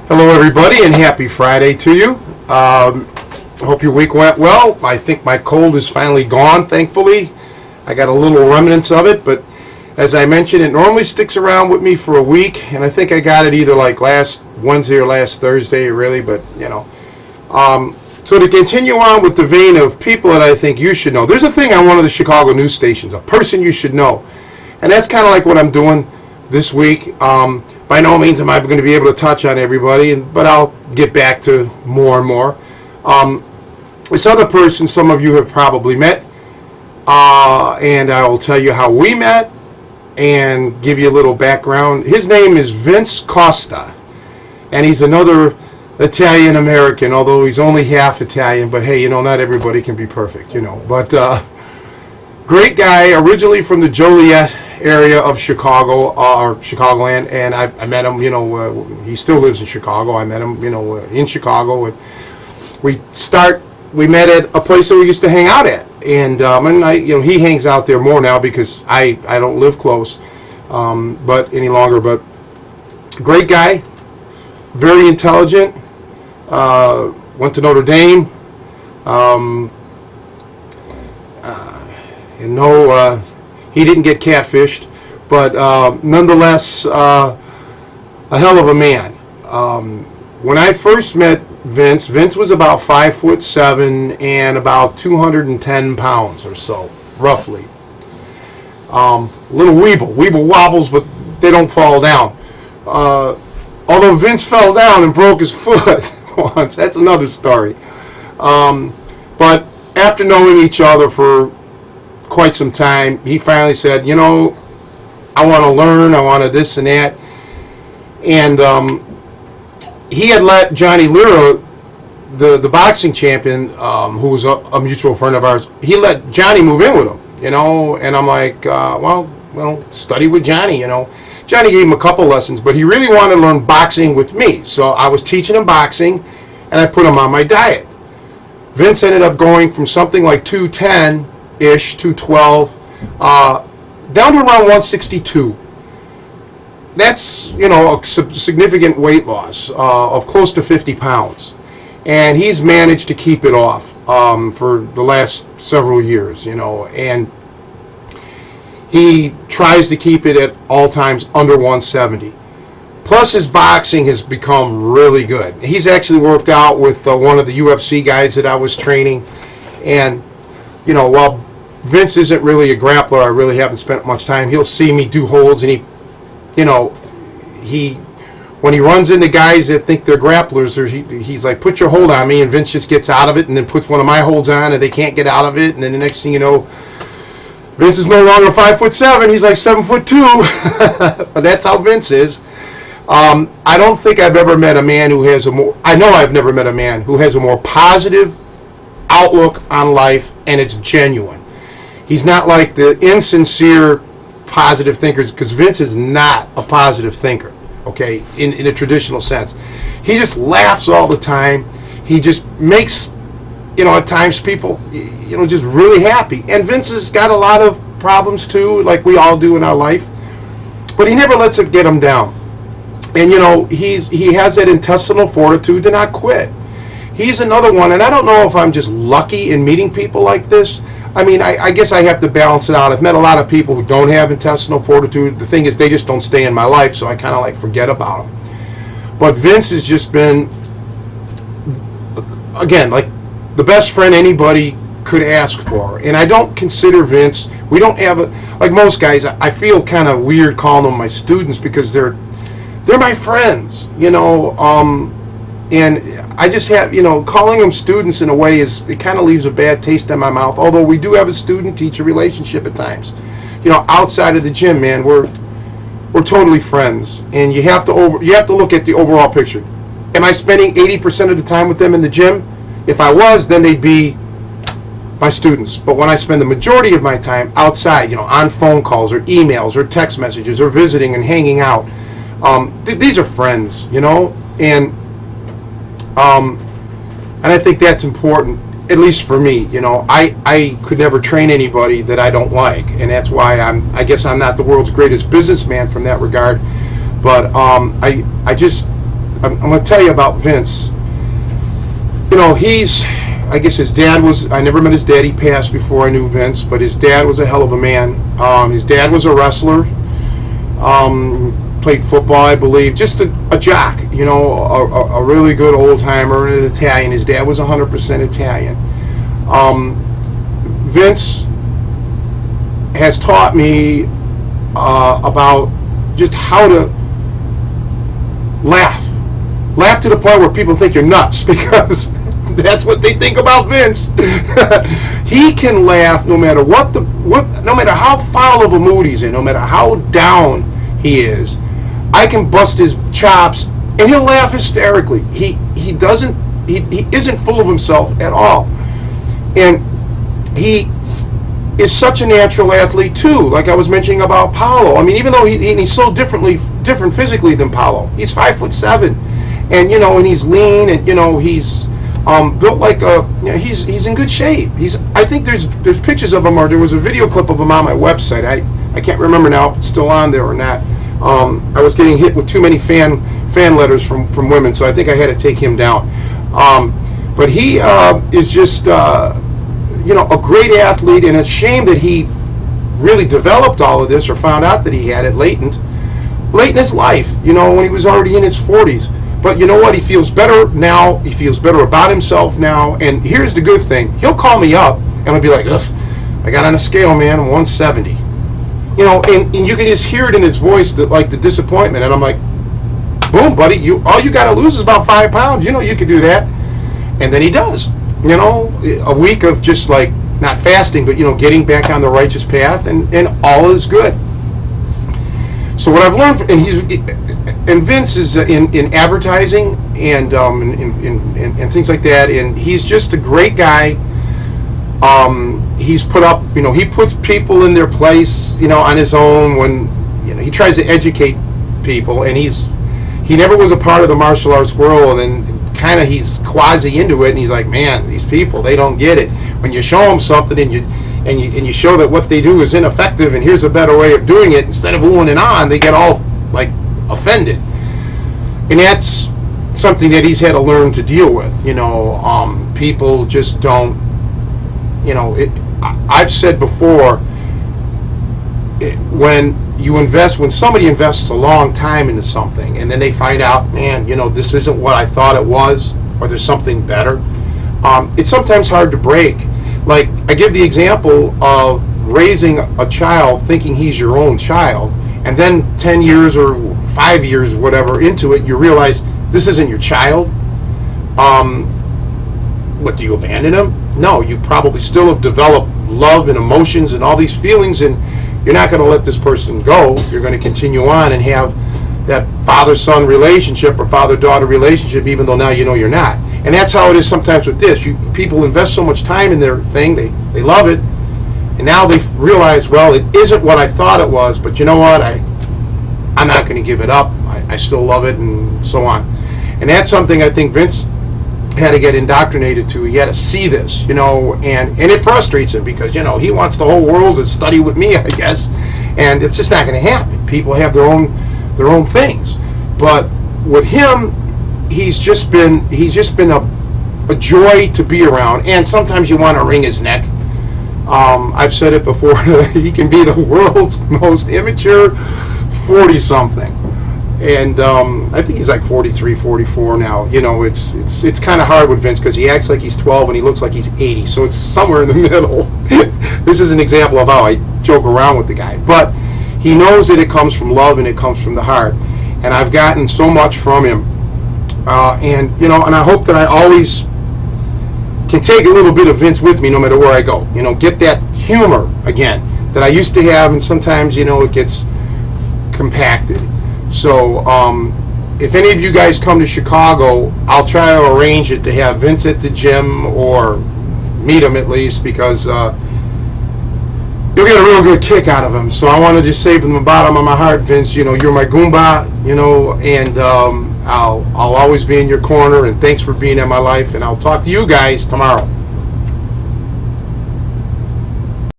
Hello, everybody, and happy Friday to you. Hope your week went well. I think my cold is finally gone, thankfully. I got a little remnants of it, but as I mentioned, it normally sticks around with me for a week, and I think I got it either like last Wednesday or last Thursday, really, but, you know. So to continue on with the vein of people that I think you should know, there's a thing on one of the Chicago news stations, a person you should know, and that's kind of like what I'm doing this week. By no means am I going to be able to touch on everybody, but I'll get back to more and more. This other person, some of you have probably met, and I will tell you how we met and give you a little background. His name is Vince Costa, and he's another Italian American, although he's only half Italian. But hey, you know, not everybody can be perfect, you know. But great guy, originally from the Joliet area of Chicago, or Chicagoland, and I met him, you know, he still lives in Chicago. I met him, you know, in Chicago, and we met at a place that we used to hang out at, and you know, he hangs out there more now because I don't live close, but any longer. But great guy, very intelligent, went to Notre Dame, and no. He didn't get catfished, but nonetheless, a hell of a man. When I first met Vince was about 5'7" and about 210 pounds or so, roughly. Little weeble wobbles, but they don't fall down. Although Vince fell down and broke his foot once, that's another story. But after knowing each other for quite some time, he finally said, you know, I want to learn, I want to this and that. And he had let Johnny Lira, the boxing champion, who was a mutual friend of ours, he let Johnny move in with him, you know. And I'm like, well, study with Johnny, you know. Johnny gave him a couple lessons, but he really wanted to learn boxing with me. So I was teaching him boxing, and I put him on my diet. Vince ended up going from something like 210-ish, 212, down to around 162. That's, you know, a significant weight loss of close to 50 pounds. And he's managed to keep it off for the last several years, you know, and he tries to keep it at all times under 170. Plus, his boxing has become really good. He's actually worked out with one of the UFC guys that I was training, and, you know, while Vince isn't really a grappler, I really haven't spent much time. He'll see me do holds, and when he runs into guys that think they're grapplers, he's like, put your hold on me, and Vince just gets out of it and then puts one of my holds on, and they can't get out of it, and then the next thing you know, Vince is no longer 5'7", he's like 7'2". But that's how Vince is. I don't think I've ever met a man who has I've never met a man who has a more positive outlook on life, and it's genuine. He's not like the insincere positive thinkers, because Vince is not a positive thinker, okay, in a traditional sense. He just laughs all the time. He just makes, you know, at times people, you know, just really happy. And Vince has got a lot of problems too, like we all do in our life, but he never lets it get him down. And, you know, he has that intestinal fortitude to not quit. He's another one, and I don't know if I'm just lucky in meeting people like this. I mean, I guess I have to balance it out. I've met a lot of people who don't have intestinal fortitude. The thing is, they just don't stay in my life, so I kind of like forget about them. But Vince has just been, again, like the best friend anybody could ask for. And I don't consider Vince, we don't have like most guys, I feel kind of weird calling them my students because they're my friends, you know. And I just have, you know, calling them students in a way it kind of leaves a bad taste in my mouth. Although we do have a student-teacher relationship at times. You know, outside of the gym, man, we're totally friends. And you have to look at the overall picture. Am I spending 80% of the time with them in the gym? If I was, then they'd be my students. But when I spend the majority of my time outside, you know, on phone calls or emails or text messages or visiting and hanging out, these are friends, you know, and I think that's important, at least for me. You know, I could never train anybody that I don't like, and that's why I guess I'm not the world's greatest businessman from that regard. But I just I'm going to tell you about Vince. I guess his dad was, I never met his dad, he passed before I knew Vince, but his dad was a hell of a man. His dad was a wrestler, played football, I believe, just a jock, a really good old-timer, an Italian. His dad was 100% Italian. Vince has taught me about just how to laugh to the point where people think you're nuts, because that's what they think about Vince. He can laugh no matter no matter how foul of a mood he's in, no matter how down he is. I can bust his chops and he'll laugh hysterically. He isn't full of himself at all, and he is such a natural athlete too. Like I was mentioning about Paulo. I mean, even though he's so different physically than Paulo, he's 5'7", and and he's lean, and he's built like he's in good shape. I think there's pictures of him, or there was a video clip of him on my website. I can't remember now if it's still on there or not. I was getting hit with too many fan letters from women, so I think I had to take him down. But he is just a great athlete, and it's a shame that he really developed all of this, or found out that he had it late in his life, when he was already in his 40s. But you know what? He feels better now. He feels better about himself now. And here's the good thing. He'll call me up, and I'll be like, ugh, I got on a scale, man, I'm 170. And you can just hear it in his voice, the disappointment. And I'm like, boom, buddy, all you got to lose is about 5 pounds. You can do that. And then he does. A week of just like not fasting, but getting back on the righteous path, and all is good. So what I've learned, and Vince is in advertising and things like that, and he's just a great guy. He's put up, he puts people in their place, on his own when he tries to educate people, and he never was a part of the martial arts world, and kind of he's quasi into it, and he's like, man, these people, they don't get it. When you show them something and you show that what they do is ineffective and here's a better way of doing it, instead of oohing and ahhing, they get all like offended. And that's something that he's had to learn to deal with. People just don't, I've said before, when somebody invests a long time into something and then they find out, man, this isn't what I thought it was, or there's something better, it's sometimes hard to break. Like, I give the example of raising a child thinking he's your own child, and then 10 years or 5 years, whatever, into it, you realize this isn't your child. What, do you abandon him? No, you probably still have developed love and emotions and all these feelings, and you're not going to let this person go. You're going to continue on and have that father-son relationship or father-daughter relationship, even though now you're not. And that's how it is sometimes with this. People invest so much time in their thing, they love it, and now they realize, well, it isn't what I thought it was, but you know what, I'm not going to give it up. I still love it, and so on. And that's something I think Vince had to get indoctrinated to. He had to see this, and it frustrates him, because he wants the whole world to study with me, I guess, and it's just not going to happen. People have their own things, but with him, he's just been a joy to be around, and sometimes you want to wring his neck. I've said it before. He can be the world's most immature 40-something, and I think he's like 43, 44 now. It's kind of hard with Vince, because he acts like he's 12 and he looks like he's 80, so it's somewhere in the middle. This is an example of how I joke around with the guy, but he knows that it comes from love and it comes from the heart, and I've gotten so much from him. And I hope that I always can take a little bit of Vince with me no matter where I go. Get that humor again that I used to have, and sometimes, it gets compacted. So, if any of you guys come to Chicago, I'll try to arrange it to have Vince at the gym, or meet him at least, because you'll get a real good kick out of him. So I want to just say from the bottom of my heart, Vince, you're my Goomba, and I'll always be in your corner, and thanks for being in my life, and I'll talk to you guys tomorrow.